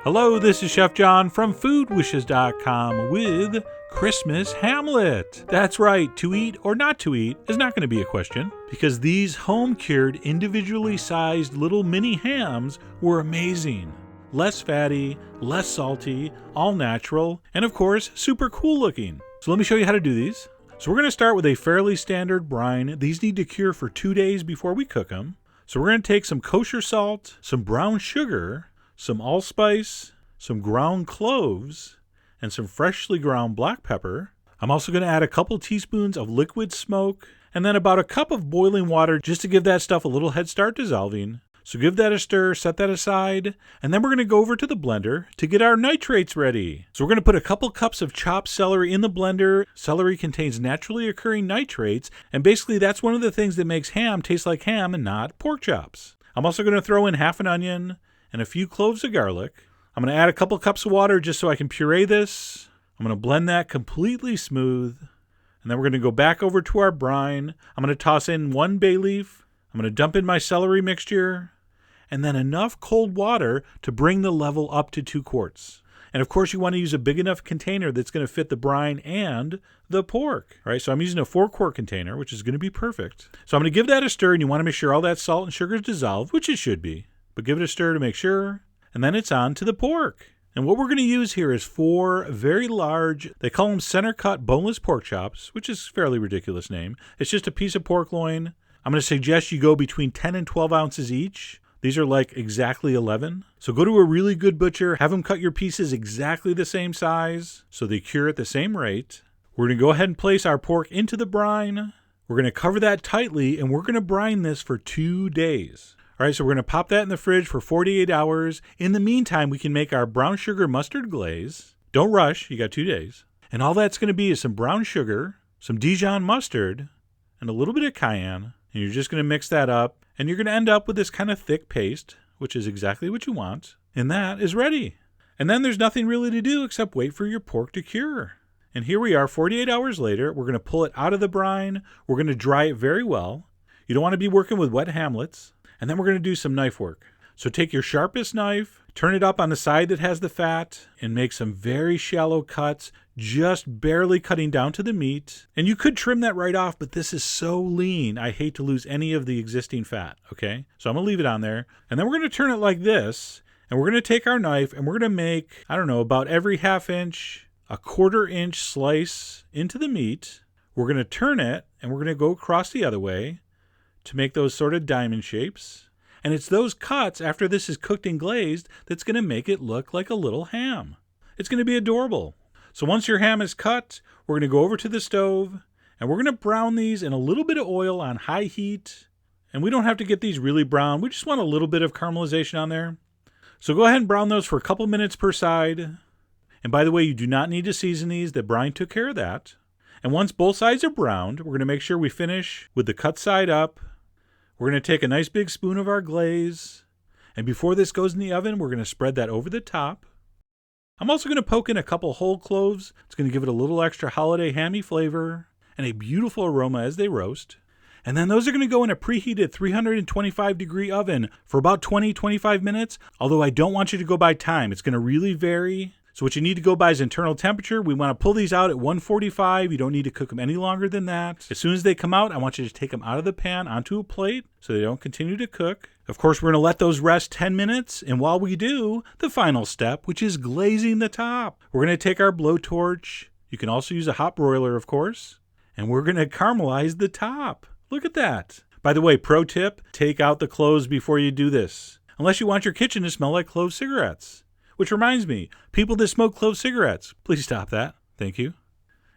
Hello, this is Chef John from foodwishes.com with Christmas Hamlet. That's right, to eat or not to eat is not going to be a question, because these home-cured, individually sized little mini hams were amazing. Less fatty, less salty, all natural, and of course, super cool looking. So let me show you how to do these. So we're going to start with a fairly standard brine. These need to cure for 2 days before we cook them. So we're going to take some kosher salt, some brown sugar, some allspice, some ground cloves, and some freshly ground black pepper. I'm also going to add a couple teaspoons of liquid smoke, and then about a cup of boiling water just to give that stuff a little head start dissolving. So give that a stir, set that aside, and then we're going to go over to the blender to get our nitrates ready. So we're going to put a couple cups of chopped celery in the blender. Celery contains naturally occurring nitrates, and basically that's one of the things that makes ham taste like ham and not pork chops. I'm also going to throw in half an onion and a few cloves of garlic. I'm going to add a couple cups of water just so I can puree this. I'm going to blend that completely smooth. And then we're going to go back over to our brine. I'm going to toss in 1 bay leaf. I'm going to dump in my celery mixture. And then enough cold water to bring the level up to 2 quarts. And of course you want to use a big enough container that's going to fit the brine and the pork. All right, so I'm using a 4-quart container, which is going to be perfect. So I'm going to give that a stir, and you want to make sure all that salt and sugar is dissolved, which it should be. But give it a stir to make sure, and then it's on to the pork. And what we're going to use here is 4 very large, they call them center cut boneless pork chops, which is a fairly ridiculous name. It's just a piece of pork loin. I'm going to suggest you go between 10 and 12 ounces each. These are like exactly 11. So go to a really good butcher, have them cut your pieces exactly the same size so they cure at the same rate. We're going to go ahead and place our pork into the brine. We're going to cover that tightly, and we're going to brine this for 2 days. All right, so we're going to pop that in the fridge for 48 hours. In the meantime, we can make our brown sugar mustard glaze. Don't rush, you got 2 days. And all that's going to be is some brown sugar, some Dijon mustard, and a little bit of cayenne. And you're just going to mix that up, and you're going to end up with this kind of thick paste, which is exactly what you want. And that is ready. And then there's nothing really to do except wait for your pork to cure. And here we are 48 hours later. We're going to pull it out of the brine. We're going to dry it very well. You don't want to be working with wet Hamlets. And then we're going to do some knife work. So take your sharpest knife, turn it up on the side that has the fat, and make some very shallow cuts, just barely cutting down to the meat. And you could trim that right off, but this is so lean, I hate to lose any of the existing fat, okay? So I'm going to leave it on there. And then we're going to turn it like this, and we're going to take our knife, and we're going to make, I don't know, about every 1/2 inch, a 1/4 inch slice into the meat. We're going to turn it, and we're going to go across the other way to make those sort of diamond shapes. And it's those cuts after this is cooked and glazed that's going to make it look like a little ham. It's going to be adorable. So once your ham is cut, we're going to go over to the stove, and we're going to brown these in a little bit of oil on high heat. And we don't have to get these really brown. We just want a little bit of caramelization on there. So go ahead and brown those for a couple minutes per side. And by the way, you do not need to season these. The brine took care of that. And once both sides are browned, we're going to make sure we finish with the cut side up. We're going to take a nice big spoon of our glaze, and before this goes in the oven, we're going to spread that over the top. I'm also going to poke in a couple whole cloves. It's going to give it a little extra holiday hammy flavor and a beautiful aroma as they roast. And then those are going to go in a preheated 325-degree oven for about 20-25 minutes, although I don't want you to go by time. It's going to really vary. So what you need to go by is internal temperature. We want to pull these out at 145. You don't need to cook them any longer than that. As soon as they come out, I want you to take them out of the pan onto a plate so they don't continue to cook. Of course, we're going to let those rest 10 minutes. And while we do, the final step, which is glazing the top. We're going to take our blowtorch. You can also use a hot broiler, of course. And we're going to caramelize the top. Look at that. By the way, pro tip, take out the cloves before you do this. Unless you want your kitchen to smell like clove cigarettes. Which reminds me, people that smoke clove cigarettes, please stop that. Thank you.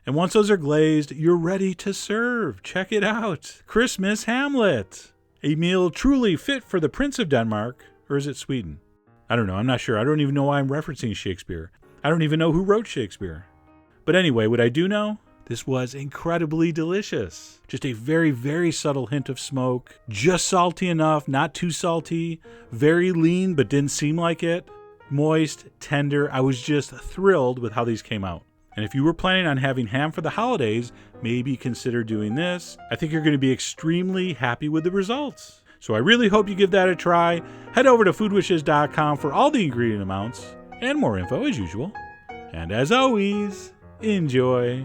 And once those are glazed, you're ready to serve. Check it out. Christmas Hamlet. A meal truly fit for the Prince of Denmark. Or is it Sweden? I don't know. I'm not sure. I don't even know why I'm referencing Shakespeare. I don't even know who wrote Shakespeare. But anyway, what I do know, this was incredibly delicious. Just a very, very subtle hint of smoke. Just salty enough, not too salty. Very lean, but didn't seem like it. Moist, tender. I was just thrilled with how these came out. And if you were planning on having ham for the holidays, maybe consider doing this. I think you're going to be extremely happy with the results. So I really hope you give that a try. Head over to foodwishes.com for all the ingredient amounts and more info as usual. And as always, enjoy